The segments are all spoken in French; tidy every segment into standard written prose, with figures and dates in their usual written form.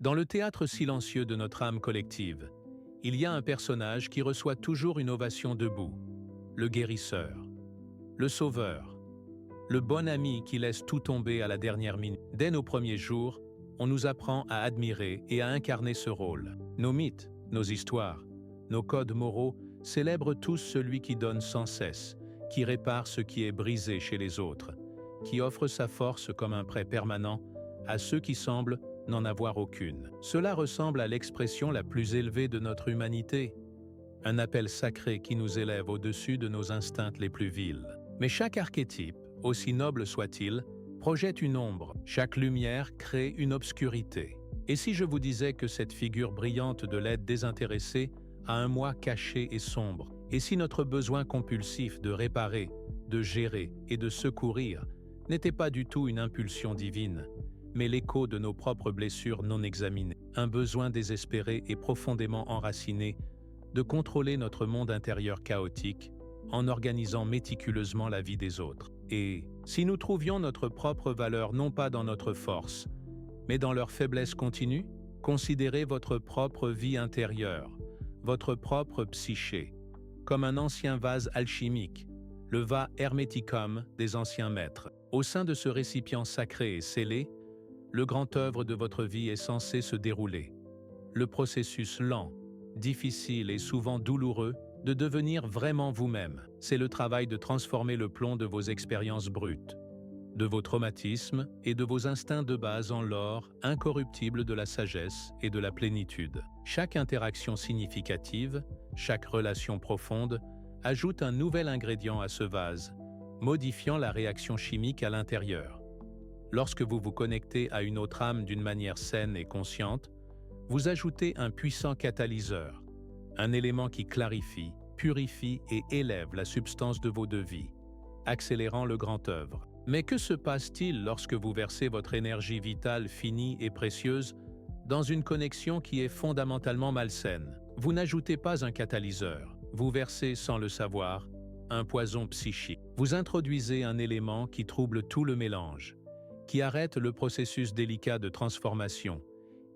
Dans le théâtre silencieux de notre âme collective, il y a un personnage qui reçoit toujours une ovation debout, le guérisseur, le sauveur, le bon ami qui laisse tout tomber à la dernière minute. Dès nos premiers jours, on nous apprend à admirer et à incarner ce rôle. Nos mythes, nos histoires, nos codes moraux célèbrent tous celui qui donne sans cesse, qui répare ce qui est brisé chez les autres, qui offre sa force comme un prêt permanent à ceux qui semblent n'en avoir aucune. Cela ressemble à l'expression la plus élevée de notre humanité, un appel sacré qui nous élève au-dessus de nos instincts les plus vils. Mais chaque archétype, aussi noble soit-il, projette une ombre, chaque lumière crée une obscurité. Et si je vous disais que cette figure brillante de l'aide désintéressée a un moi caché et sombre, et si notre besoin compulsif de réparer, de gérer et de secourir n'était pas du tout une impulsion divine, mais l'écho de nos propres blessures non examinées, un besoin désespéré et profondément enraciné de contrôler notre monde intérieur chaotique en organisant méticuleusement la vie des autres. Et si nous trouvions notre propre valeur non pas dans notre force, mais dans leur faiblesse continue, considérez votre propre vie intérieure, votre propre psyché, comme un ancien vase alchimique, le va hermeticum des anciens maîtres. Au sein de ce récipient sacré et scellé, le grand œuvre de votre vie est censé se dérouler. Le processus lent, difficile et souvent douloureux de devenir vraiment vous-même. C'est le travail de transformer le plomb de vos expériences brutes, de vos traumatismes et de vos instincts de base en l'or incorruptible de la sagesse et de la plénitude. Chaque interaction significative, chaque relation profonde, ajoute un nouvel ingrédient à ce vase, modifiant la réaction chimique à l'intérieur. Lorsque vous vous connectez à une autre âme d'une manière saine et consciente, vous ajoutez un puissant catalyseur, un élément qui clarifie, purifie et élève la substance de vos deux vies, accélérant le grand œuvre. Mais que se passe-t-il lorsque vous versez votre énergie vitale finie et précieuse dans une connexion qui est fondamentalement malsaine? Vous n'ajoutez pas un catalyseur, vous versez sans le savoir un poison psychique. Vous introduisez un élément qui trouble tout le mélange, qui arrête le processus délicat de transformation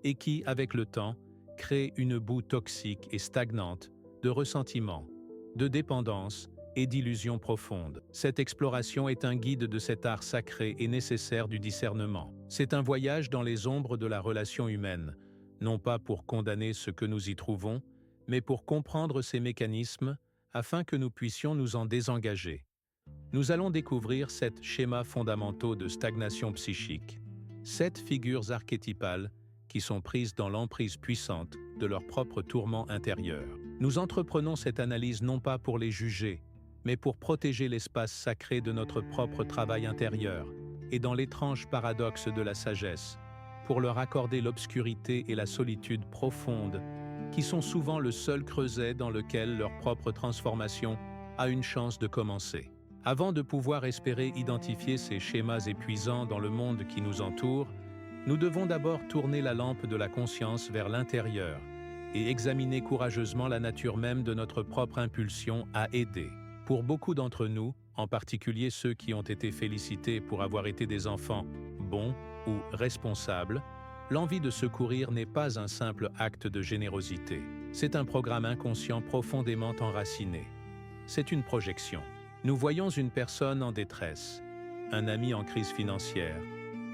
et qui, avec le temps, crée une boue toxique et stagnante de ressentiment, de dépendance et d'illusions profondes. Cette exploration est un guide de cet art sacré et nécessaire du discernement. C'est un voyage dans les ombres de la relation humaine, non pas pour condamner ce que nous y trouvons, mais pour comprendre ces mécanismes afin que nous puissions nous en désengager. Nous allons découvrir 7 schémas fondamentaux de stagnation psychique, 7 figures archétypales qui sont prises dans l'emprise puissante de leur propre tourment intérieur. Nous entreprenons cette analyse non pas pour les juger, mais pour protéger l'espace sacré de notre propre travail intérieur et dans l'étrange paradoxe de la sagesse, pour leur accorder l'obscurité et la solitude profonde qui sont souvent le seul creuset dans lequel leur propre transformation a une chance de commencer. Avant de pouvoir espérer identifier ces schémas épuisants dans le monde qui nous entoure, nous devons d'abord tourner la lampe de la conscience vers l'intérieur et examiner courageusement la nature même de notre propre impulsion à aider. Pour beaucoup d'entre nous, en particulier ceux qui ont été félicités pour avoir été des enfants bons ou responsables, l'envie de secourir n'est pas un simple acte de générosité. C'est un programme inconscient profondément enraciné. C'est une projection. Nous voyons une personne en détresse, un ami en crise financière,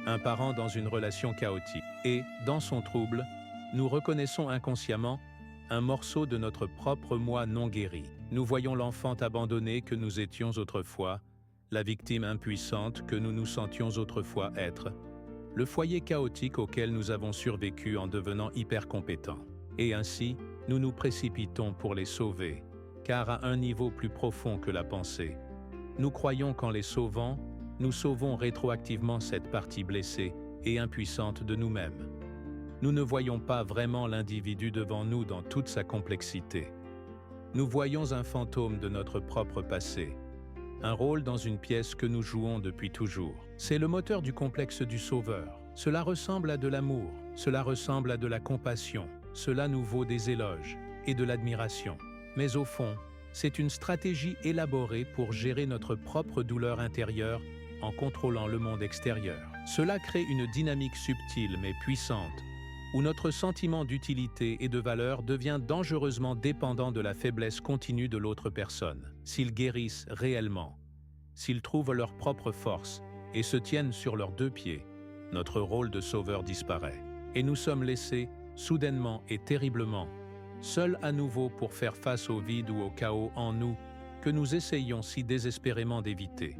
un parent dans une relation chaotique. Et, dans son trouble, nous reconnaissons inconsciemment un morceau de notre propre moi non guéri. Nous voyons l'enfant abandonné que nous étions autrefois, la victime impuissante que nous nous sentions autrefois être, le foyer chaotique auquel nous avons survécu en devenant hyper compétents. Et ainsi, nous nous précipitons pour les sauver, car à un niveau plus profond que la pensée, nous croyons qu'en les sauvant, nous sauvons rétroactivement cette partie blessée et impuissante de nous-mêmes. Nous ne voyons pas vraiment l'individu devant nous dans toute sa complexité. Nous voyons un fantôme de notre propre passé, un rôle dans une pièce que nous jouons depuis toujours. C'est le moteur du complexe du sauveur. Cela ressemble à de l'amour, cela ressemble à de la compassion, cela nous vaut des éloges et de l'admiration. Mais au fond, c'est une stratégie élaborée pour gérer notre propre douleur intérieure en contrôlant le monde extérieur. Cela crée une dynamique subtile mais puissante, où notre sentiment d'utilité et de valeur devient dangereusement dépendant de la faiblesse continue de l'autre personne. S'ils guérissent réellement, s'ils trouvent leur propre force et se tiennent sur leurs deux pieds, notre rôle de sauveur disparaît. Et nous sommes laissés, soudainement et terriblement, seuls à nouveau pour faire face au vide ou au chaos en nous que nous essayons si désespérément d'éviter.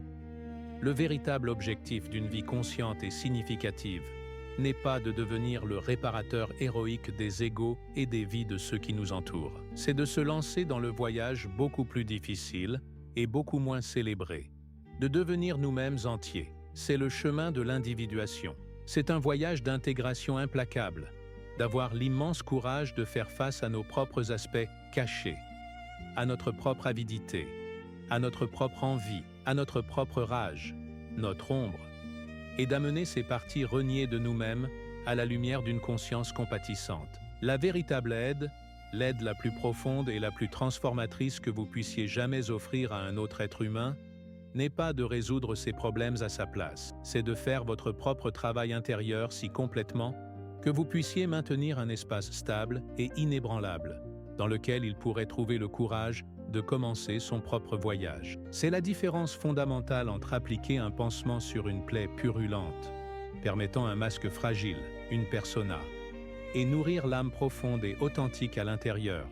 Le véritable objectif d'une vie consciente et significative n'est pas de devenir le réparateur héroïque des égos et des vies de ceux qui nous entourent. C'est de se lancer dans le voyage beaucoup plus difficile et beaucoup moins célébré, de devenir nous-mêmes entiers. C'est le chemin de l'individuation. C'est un voyage d'intégration implacable, d'avoir l'immense courage de faire face à nos propres aspects cachés, à notre propre avidité, à notre propre envie, à notre propre rage, notre ombre, et d'amener ces parties reniées de nous-mêmes à la lumière d'une conscience compatissante. La véritable aide, l'aide la plus profonde et la plus transformatrice que vous puissiez jamais offrir à un autre être humain, n'est pas de résoudre ses problèmes à sa place, c'est de faire votre propre travail intérieur si complètement que vous puissiez maintenir un espace stable et inébranlable, dans lequel il pourrait trouver le courage de commencer son propre voyage. C'est la différence fondamentale entre appliquer un pansement sur une plaie purulente, permettant un masque fragile, une persona, et nourrir l'âme profonde et authentique à l'intérieur,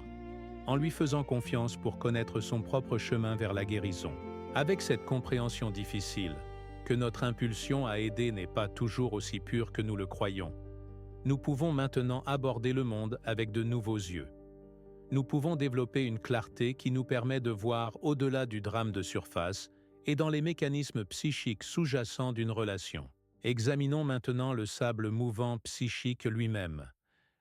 en lui faisant confiance pour connaître son propre chemin vers la guérison. Avec cette compréhension difficile, que notre impulsion à aider n'est pas toujours aussi pure que nous le croyons, nous pouvons maintenant aborder le monde avec de nouveaux yeux. Nous pouvons développer une clarté qui nous permet de voir au-delà du drame de surface et dans les mécanismes psychiques sous-jacents d'une relation. Examinons maintenant le sable mouvant psychique lui-même,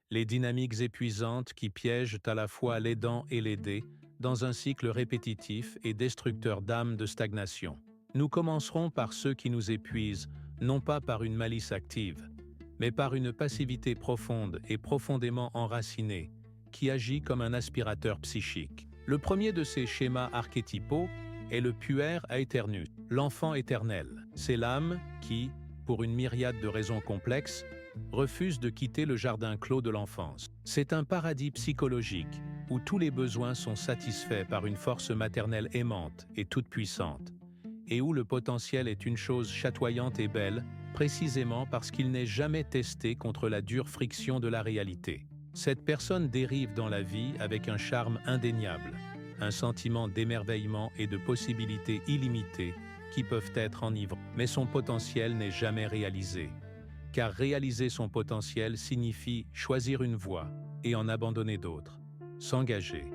les dynamiques épuisantes qui piègent à la fois l'aidant et l'aidé dans un cycle répétitif et destructeur d'âme de stagnation. Nous commencerons par ceux qui nous épuisent, non pas par une malice active, mais par une passivité profonde et profondément enracinée, qui agit comme un aspirateur psychique. Le premier de ces schémas archétypaux est le puer aeternus, l'enfant éternel. C'est l'âme qui, pour une myriade de raisons complexes, refuse de quitter le jardin clos de l'enfance. C'est un paradis psychologique où tous les besoins sont satisfaits par une force maternelle aimante et toute-puissante, et où le potentiel est une chose chatoyante et belle, précisément parce qu'il n'est jamais testé contre la dure friction de la réalité. Cette personne dérive dans la vie avec un charme indéniable, un sentiment d'émerveillement et de possibilités illimitées qui peuvent être enivrants. Mais son potentiel n'est jamais réalisé, car réaliser son potentiel signifie choisir une voie et en abandonner d'autres, s'engager,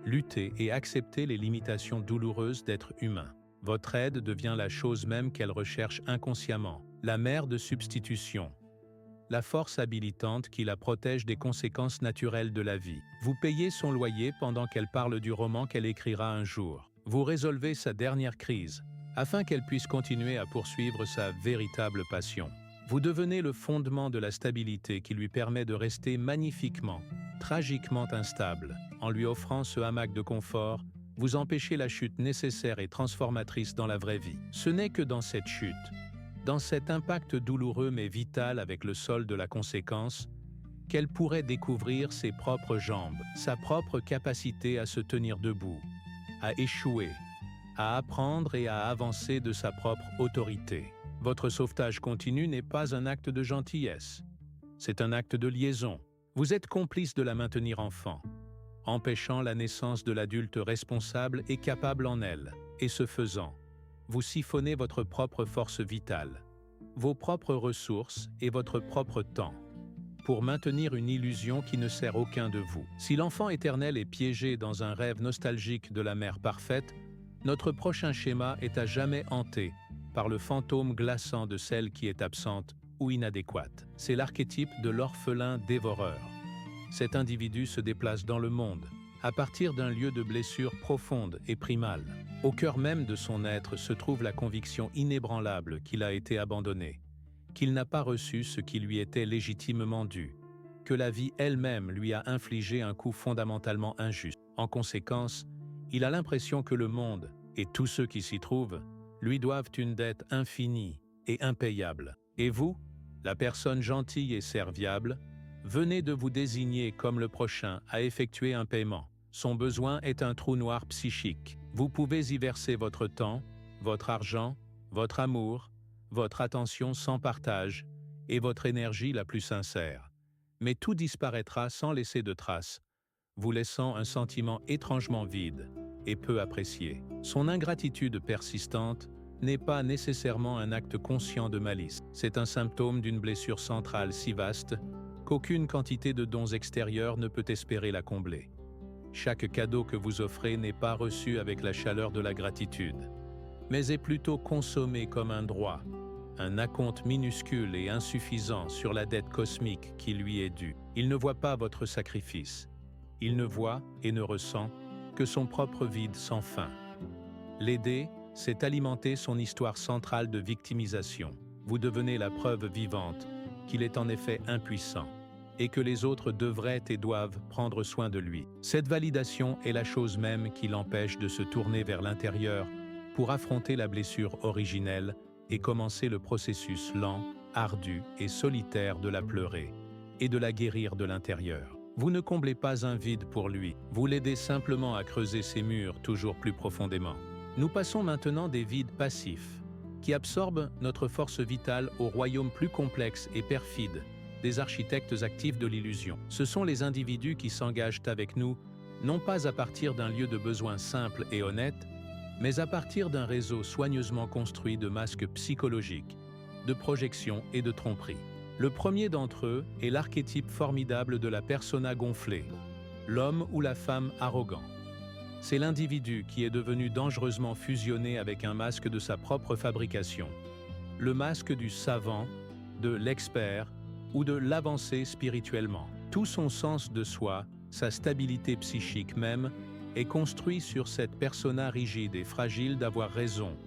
lutter et accepter les limitations douloureuses d'être humain. Votre aide devient la chose même qu'elle recherche inconsciemment, la mère de substitution, la force habilitante qui la protège des conséquences naturelles de la vie. Vous payez son loyer pendant qu'elle parle du roman qu'elle écrira un jour. Vous résolvez sa dernière crise, afin qu'elle puisse continuer à poursuivre sa véritable passion. Vous devenez le fondement de la stabilité qui lui permet de rester magnifiquement, tragiquement instable. En lui offrant ce hamac de confort, vous empêchez la chute nécessaire et transformatrice dans la vraie vie. Ce n'est que dans cette chute, dans cet impact douloureux mais vital avec le sol de la conséquence, qu'elle pourrait découvrir ses propres jambes, sa propre capacité à se tenir debout, à échouer, à apprendre et à avancer de sa propre autorité. Votre sauvetage continu n'est pas un acte de gentillesse, c'est un acte de liaison. Vous êtes complice de la maintenir enfant, empêchant la naissance de l'adulte responsable et capable en elle, et ce faisant, vous siphonnez votre propre force vitale, vos propres ressources et votre propre temps, pour maintenir une illusion qui ne sert aucun de vous. Si l'enfant éternel est piégé dans un rêve nostalgique de la mère parfaite, notre prochain schéma est à jamais hanté par le fantôme glaçant de celle qui est absente ou inadéquate. C'est l'archétype de l'orphelin dévoreur. Cet individu se déplace dans le monde, à partir d'un lieu de blessure profonde et primale. Au cœur même de son être se trouve la conviction inébranlable qu'il a été abandonné, qu'il n'a pas reçu ce qui lui était légitimement dû, que la vie elle-même lui a infligé un coup fondamentalement injuste. En conséquence, il a l'impression que le monde, et tous ceux qui s'y trouvent, lui doivent une dette infinie et impayable. Et vous, la personne gentille et serviable, venez de vous désigner comme le prochain à effectuer un paiement. Son besoin est un trou noir psychique. Vous pouvez y verser votre temps, votre argent, votre amour, votre attention sans partage et votre énergie la plus sincère. Mais tout disparaîtra sans laisser de traces, vous laissant un sentiment étrangement vide et peu apprécié. Son ingratitude persistante n'est pas nécessairement un acte conscient de malice. C'est un symptôme d'une blessure centrale si vaste qu'aucune quantité de dons extérieurs ne peut espérer la combler. Chaque cadeau que vous offrez n'est pas reçu avec la chaleur de la gratitude, mais est plutôt consommé comme un droit, un acompte minuscule et insuffisant sur la dette cosmique qui lui est due. Il ne voit pas votre sacrifice. Il ne voit et ne ressent que son propre vide sans fin. L'aider, c'est alimenter son histoire centrale de victimisation. Vous devenez la preuve vivante qu'il est en effet impuissant et que les autres devraient et doivent prendre soin de lui. Cette validation est la chose même qui l'empêche de se tourner vers l'intérieur pour affronter la blessure originelle et commencer le processus lent, ardu et solitaire de la pleurer et de la guérir de l'intérieur. Vous ne comblez pas un vide pour lui, vous l'aidez simplement à creuser ses murs toujours plus profondément. Nous passons maintenant des vides passifs, qui absorbent notre force vitale au royaume plus complexe et perfide des architectes actifs de l'illusion. Ce sont les individus qui s'engagent avec nous, non pas à partir d'un lieu de besoin simple et honnête, mais à partir d'un réseau soigneusement construit de masques psychologiques, de projections et de tromperies. Le premier d'entre eux est l'archétype formidable de la persona gonflée, l'homme ou la femme arrogant. C'est l'individu qui est devenu dangereusement fusionné avec un masque de sa propre fabrication, le masque du savant, de l'expert ou de l'avancé spirituellement. Tout son sens de soi, sa stabilité psychique même, est construit sur cette persona rigide et fragile d'avoir raison,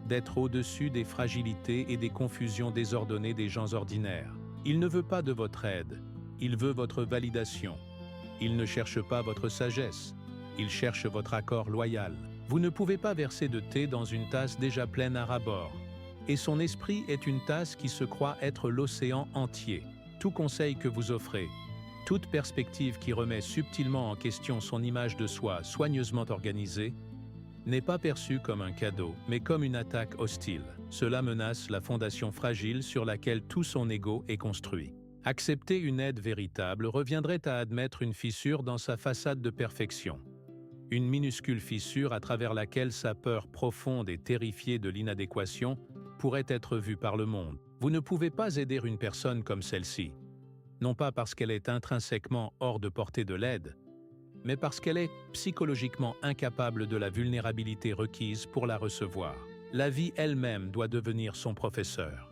d'être au-dessus des fragilités et des confusions désordonnées des gens ordinaires. Il ne veut pas de votre aide, il veut votre validation. Il ne cherche pas votre sagesse, il cherche votre accord loyal. Vous ne pouvez pas verser de thé dans une tasse déjà pleine à ras-bord. Et son esprit est une tasse qui se croit être l'océan entier. Tout conseil que vous offrez, toute perspective qui remet subtilement en question son image de soi soigneusement organisée, n'est pas perçue comme un cadeau, mais comme une attaque hostile. Cela menace la fondation fragile sur laquelle tout son ego est construit. Accepter une aide véritable reviendrait à admettre une fissure dans sa façade de perfection. Une minuscule fissure à travers laquelle sa peur profonde et terrifiée de l'inadéquation pourrait être vue par le monde. Vous ne pouvez pas aider une personne comme celle-ci, non pas parce qu'elle est intrinsèquement hors de portée de l'aide, mais parce qu'elle est psychologiquement incapable de la vulnérabilité requise pour la recevoir. La vie elle-même doit devenir son professeur.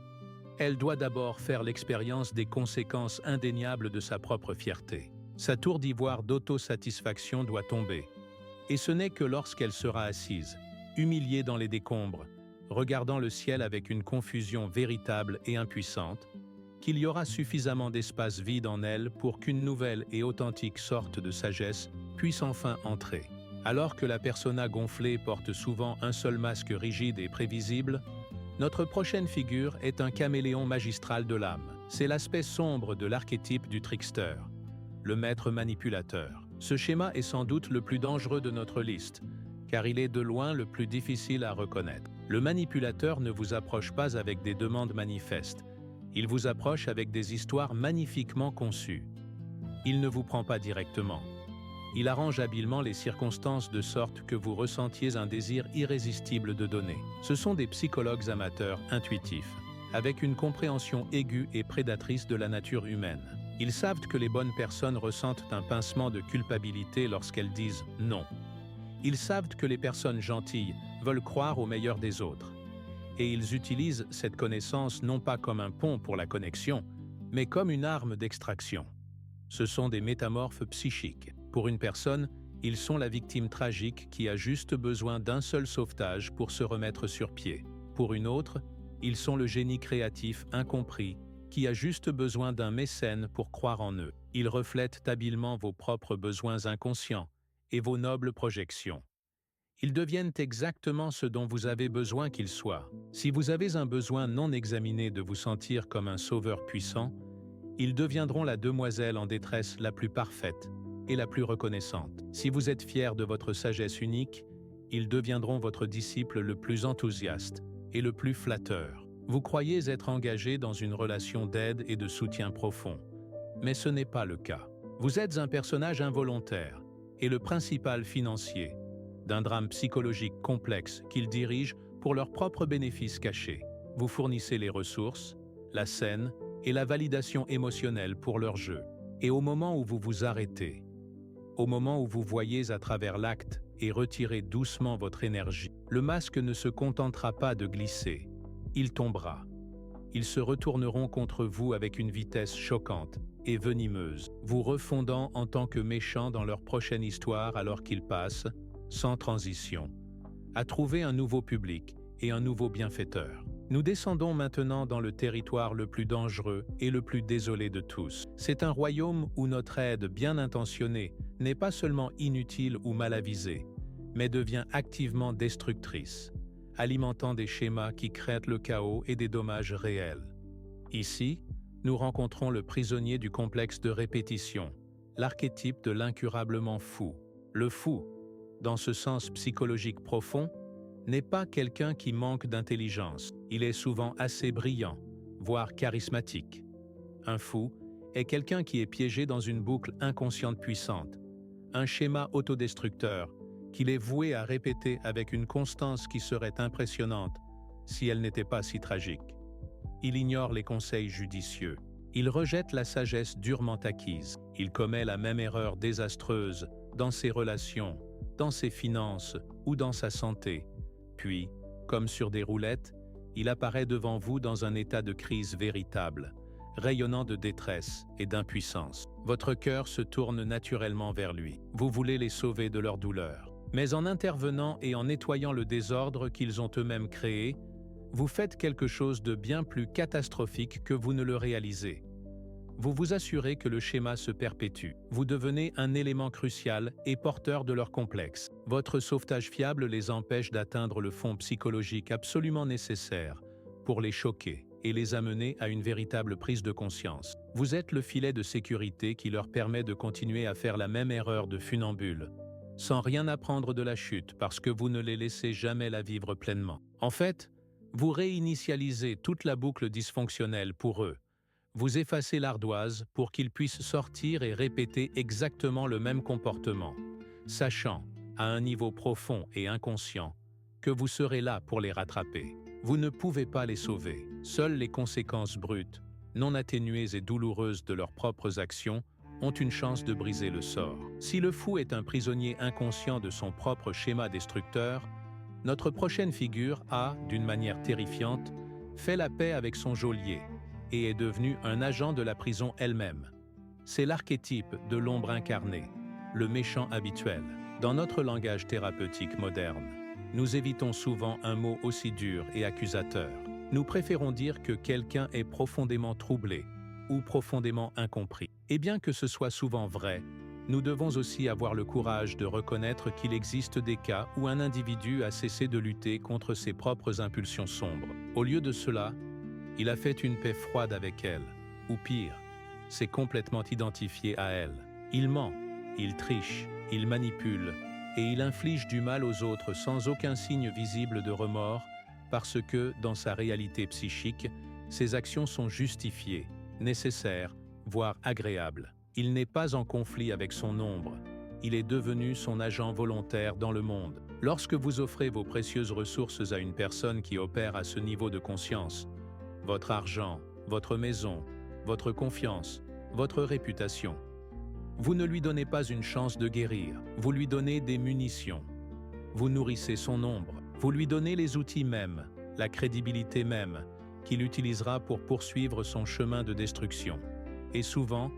Elle doit d'abord faire l'expérience des conséquences indéniables de sa propre fierté. Sa tour d'ivoire d'autosatisfaction doit tomber. Et ce n'est que lorsqu'elle sera assise, humiliée dans les décombres, regardant le ciel avec une confusion véritable et impuissante, qu'il y aura suffisamment d'espace vide en elle pour qu'une nouvelle et authentique sorte de sagesse puisse enfin entrer. Alors que la persona gonflée porte souvent un seul masque rigide et prévisible, notre prochaine figure est un caméléon magistral de l'âme. C'est l'aspect sombre de l'archétype du trickster, le maître manipulateur. Ce schéma est sans doute le plus dangereux de notre liste, car il est de loin le plus difficile à reconnaître. Le manipulateur ne vous approche pas avec des demandes manifestes, il vous approche avec des histoires magnifiquement conçues. Il ne vous prend pas directement. Il arrange habilement les circonstances de sorte que vous ressentiez un désir irrésistible de donner. Ce sont des psychologues amateurs intuitifs, avec une compréhension aiguë et prédatrice de la nature humaine. Ils savent que les bonnes personnes ressentent un pincement de culpabilité lorsqu'elles disent « non ». Ils savent que les personnes gentilles veulent croire au meilleur des autres. Et ils utilisent cette connaissance non pas comme un pont pour la connexion, mais comme une arme d'extraction. Ce sont des métamorphes psychiques. Pour une personne, ils sont la victime tragique qui a juste besoin d'un seul sauvetage pour se remettre sur pied. Pour une autre, ils sont le génie créatif incompris qui a juste besoin d'un mécène pour croire en eux. Ils reflètent habilement vos propres besoins inconscients et vos nobles projections. Ils deviennent exactement ce dont vous avez besoin qu'ils soient. Si vous avez un besoin non examiné de vous sentir comme un sauveur puissant, Ils deviendront la demoiselle en détresse la plus parfaite et la plus reconnaissante. Si vous êtes fier de votre sagesse unique, ils deviendront votre disciple le plus enthousiaste et le plus flatteur. Vous croyez être engagé dans une relation d'aide et de soutien profond, mais ce n'est pas le cas. Vous êtes un personnage involontaire et le principal financier d'un drame psychologique complexe qu'ils dirigent pour leurs propres bénéfices cachés. Vous fournissez les ressources, la scène et la validation émotionnelle pour leur jeu. Et au moment où vous vous arrêtez, au moment où vous voyez à travers l'acte et retirez doucement votre énergie, le masque ne se contentera pas de glisser, il tombera. Ils se retourneront contre vous avec une vitesse choquante et venimeuse, vous refondant en tant que méchants dans leur prochaine histoire alors qu'ils passent, sans transition, à trouver un nouveau public et un nouveau bienfaiteur. Nous descendons maintenant dans le territoire le plus dangereux et le plus désolé de tous. C'est un royaume où notre aide bien intentionnée n'est pas seulement inutile ou mal avisée, mais devient activement destructrice, alimentant des schémas qui créent le chaos et des dommages réels. Ici, nous rencontrons le prisonnier du complexe de répétition, l'archétype de l'incurablement fou. Le fou, dans ce sens psychologique profond, n'est pas quelqu'un qui manque d'intelligence. Il est souvent assez brillant, voire charismatique. Un fou est quelqu'un qui est piégé dans une boucle inconsciente puissante, un schéma autodestructeur qu'il est voué à répéter avec une constance qui serait impressionnante si elle n'était pas si tragique. Il ignore les conseils judicieux. Il rejette la sagesse durement acquise. Il commet la même erreur désastreuse dans ses relations, dans ses finances ou dans sa santé. Puis, comme sur des roulettes, il apparaît devant vous dans un état de crise véritable, rayonnant de détresse et d'impuissance. Votre cœur se tourne naturellement vers lui. Vous voulez les sauver de leur douleur. Mais en intervenant et en nettoyant le désordre qu'ils ont eux-mêmes créé, vous faites quelque chose de bien plus catastrophique que vous ne le réalisez. Vous vous assurez que le schéma se perpétue. Vous devenez un élément crucial et porteur de leur complexe. Votre sauvetage fiable les empêche d'atteindre le fond psychologique absolument nécessaire pour les choquer et les amener à une véritable prise de conscience. Vous êtes le filet de sécurité qui leur permet de continuer à faire la même erreur de funambule, sans rien apprendre de la chute parce que vous ne les laissez jamais la vivre pleinement. En fait, vous réinitialisez toute la boucle dysfonctionnelle pour eux. Vous effacez l'ardoise pour qu'ils puissent sortir et répéter exactement le même comportement, sachant, à un niveau profond et inconscient, que vous serez là pour les rattraper. Vous ne pouvez pas les sauver. Seules les conséquences brutes, non atténuées et douloureuses de leurs propres actions ont une chance de briser le sort. Si le fou est un prisonnier inconscient de son propre schéma destructeur, notre prochaine figure a, d'une manière terrifiante, fait la paix avec son geôlier et est devenu un agent de la prison elle-même. C'est l'archétype de l'ombre incarnée, le méchant habituel. Dans notre langage thérapeutique moderne, nous évitons souvent un mot aussi dur et accusateur. Nous préférons dire que quelqu'un est profondément troublé ou profondément incompris. Et bien que ce soit souvent vrai, nous devons aussi avoir le courage de reconnaître qu'il existe des cas où un individu a cessé de lutter contre ses propres impulsions sombres. Au lieu de cela, il a fait une paix froide avec elle, ou pire, s'est complètement identifié à elle. Il ment, il triche, il manipule, et il inflige du mal aux autres sans aucun signe visible de remords, parce que, dans sa réalité psychique, ses actions sont justifiées, nécessaires, voire agréables. Il n'est pas en conflit avec son ombre, il est devenu son agent volontaire dans le monde. Lorsque vous offrez vos précieuses ressources à une personne qui opère à ce niveau de conscience, votre argent, votre maison, votre confiance, votre réputation, vous ne lui donnez pas une chance de guérir, vous lui donnez des munitions. Vous nourrissez son ombre, vous lui donnez les outils mêmes, la crédibilité même, qu'il utilisera pour poursuivre son chemin de destruction. Et souvent,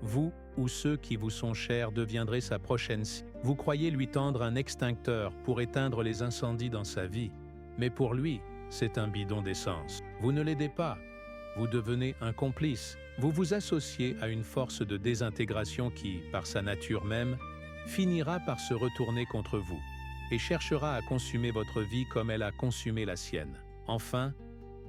vous ou ceux qui vous sont chers deviendrez sa prochaine cible. Vous croyez lui tendre un extincteur pour éteindre les incendies dans sa vie, mais pour lui, c'est un bidon d'essence. Vous ne l'aidez pas, vous devenez un complice. Vous vous associez à une force de désintégration qui, par sa nature même, finira par se retourner contre vous et cherchera à consumer votre vie comme elle a consumé la sienne. Enfin,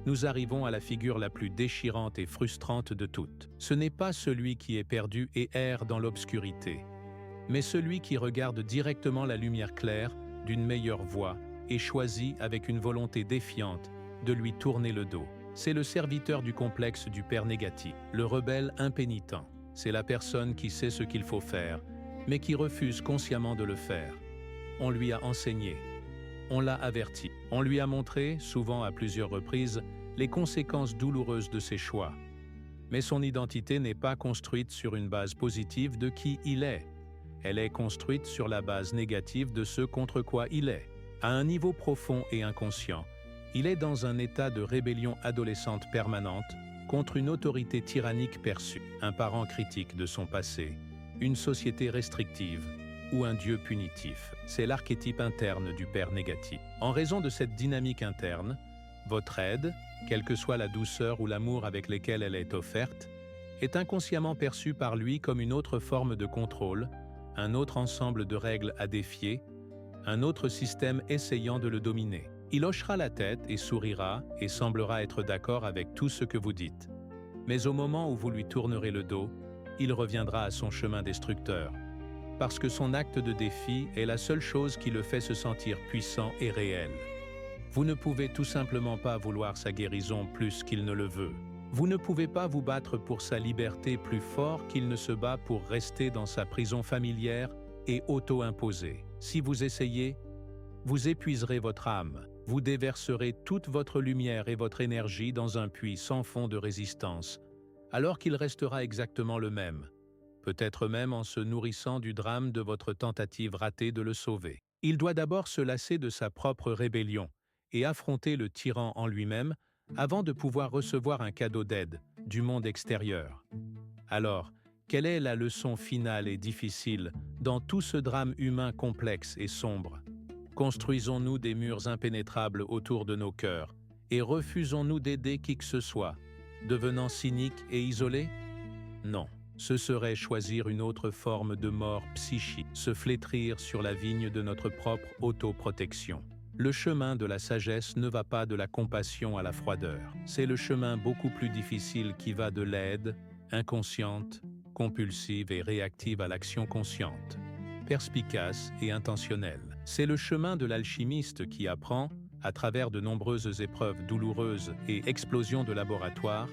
nous arrivons à la figure la plus déchirante et frustrante de toutes. Ce n'est pas celui qui est perdu et erre dans l'obscurité, mais celui qui regarde directement la lumière claire d'une meilleure voie et choisit avec une volonté défiante de lui tourner le dos. C'est le serviteur du complexe du père négatif, le rebelle impénitent. C'est la personne qui sait ce qu'il faut faire, mais qui refuse consciemment de le faire. On lui a enseigné, on l'a averti, on lui a montré, souvent à plusieurs reprises, les conséquences douloureuses de ses choix. Mais son identité n'est pas construite sur une base positive de qui il est. Elle est construite sur la base négative de ce contre quoi il est. À un niveau profond et inconscient, il est dans un état de rébellion adolescente permanente contre une autorité tyrannique perçue, un parent critique de son passé, une société restrictive ou un Dieu punitif. C'est l'archétype interne du père négatif. En raison de cette dynamique interne, votre aide, quelle que soit la douceur ou l'amour avec lesquels elle est offerte, est inconsciemment perçue par lui comme une autre forme de contrôle, un autre ensemble de règles à défier, un autre système essayant de le dominer. Il hochera la tête et sourira et semblera être d'accord avec tout ce que vous dites. Mais au moment où vous lui tournerez le dos, il reviendra à son chemin destructeur, parce que son acte de défi est la seule chose qui le fait se sentir puissant et réel. Vous ne pouvez tout simplement pas vouloir sa guérison plus qu'il ne le veut. Vous ne pouvez pas vous battre pour sa liberté plus fort qu'il ne se bat pour rester dans sa prison familière et auto-imposée. Si vous essayez, vous épuiserez votre âme, vous déverserez toute votre lumière et votre énergie dans un puits sans fond de résistance, alors qu'il restera exactement le même, peut-être même en se nourrissant du drame de votre tentative ratée de le sauver. Il doit d'abord se lasser de sa propre rébellion et affronter le tyran en lui-même avant de pouvoir recevoir un cadeau d'aide du monde extérieur. Alors, quelle est la leçon finale et difficile dans tout ce drame humain complexe et sombre? Construisons-nous des murs impénétrables autour de nos cœurs et refusons-nous d'aider qui que ce soit, devenant cyniques et isolés? Non, ce serait choisir une autre forme de mort psychique, se flétrir sur la vigne de notre propre autoprotection. Le chemin de la sagesse ne va pas de la compassion à la froideur. C'est le chemin beaucoup plus difficile qui va de l'aide, inconsciente, compulsive et réactive à l'action consciente, perspicace et intentionnelle. C'est le chemin de l'alchimiste qui apprend, à travers de nombreuses épreuves douloureuses et explosions de laboratoire,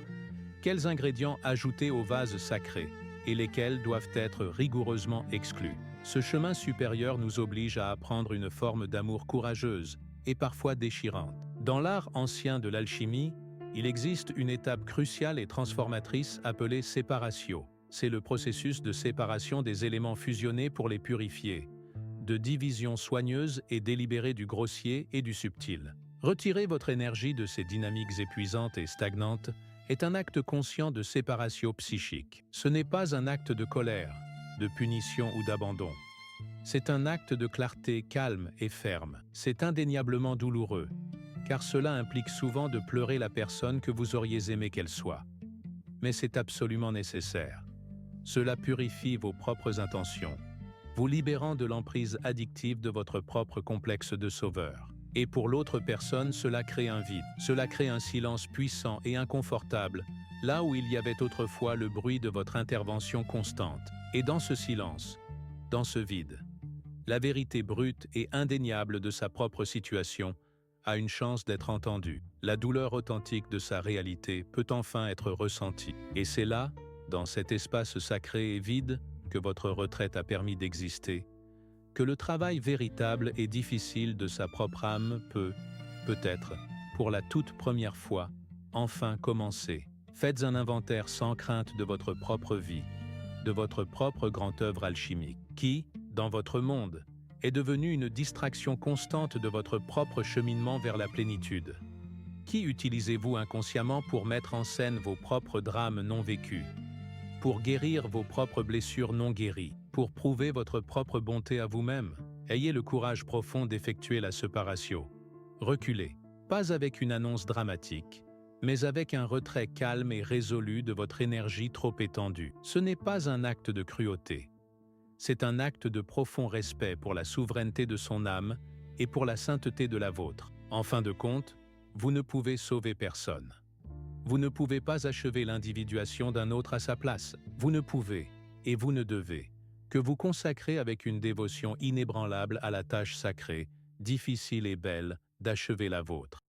quels ingrédients ajouter au vase sacré et lesquels doivent être rigoureusement exclus. Ce chemin supérieur nous oblige à apprendre une forme d'amour courageuse et parfois déchirante. Dans l'art ancien de l'alchimie, il existe une étape cruciale et transformatrice appelée séparatio. C'est le processus de séparation des éléments fusionnés pour les purifier, de division soigneuse et délibérée du grossier et du subtil. Retirer votre énergie de ces dynamiques épuisantes et stagnantes est un acte conscient de séparatio psychique. Ce n'est pas un acte de colère, de punition ou d'abandon. C'est un acte de clarté calme et ferme. C'est indéniablement douloureux, car cela implique souvent de pleurer la personne que vous auriez aimé qu'elle soit. Mais c'est absolument nécessaire. Cela purifie vos propres intentions, vous libérant de l'emprise addictive de votre propre complexe de sauveur. Et pour l'autre personne, cela crée un vide. Cela crée un silence puissant et inconfortable, là où il y avait autrefois le bruit de votre intervention constante. Et dans ce silence, dans ce vide, la vérité brute et indéniable de sa propre situation a une chance d'être entendue. La douleur authentique de sa réalité peut enfin être ressentie. Et c'est là, dans cet espace sacré et vide, que votre retraite a permis d'exister, que le travail véritable et difficile de sa propre âme peut, peut-être, pour la toute première fois, enfin commencer. Faites un inventaire sans crainte de votre propre vie, de votre propre grande œuvre alchimique, qui, dans votre monde, est devenue une distraction constante de votre propre cheminement vers la plénitude. Qui utilisez-vous inconsciemment pour mettre en scène vos propres drames non vécus, pour guérir vos propres blessures non guéries, pour prouver votre propre bonté à vous-même? Ayez le courage profond d'effectuer la séparatio. Reculez, pas avec une annonce dramatique, mais avec un retrait calme et résolu de votre énergie trop étendue. Ce n'est pas un acte de cruauté. C'est un acte de profond respect pour la souveraineté de son âme et pour la sainteté de la vôtre. En fin de compte, vous ne pouvez sauver personne. Vous ne pouvez pas achever l'individuation d'un autre à sa place. Vous ne pouvez, et vous ne devez, que vous consacrer avec une dévotion inébranlable à la tâche sacrée, difficile et belle, d'achever la vôtre.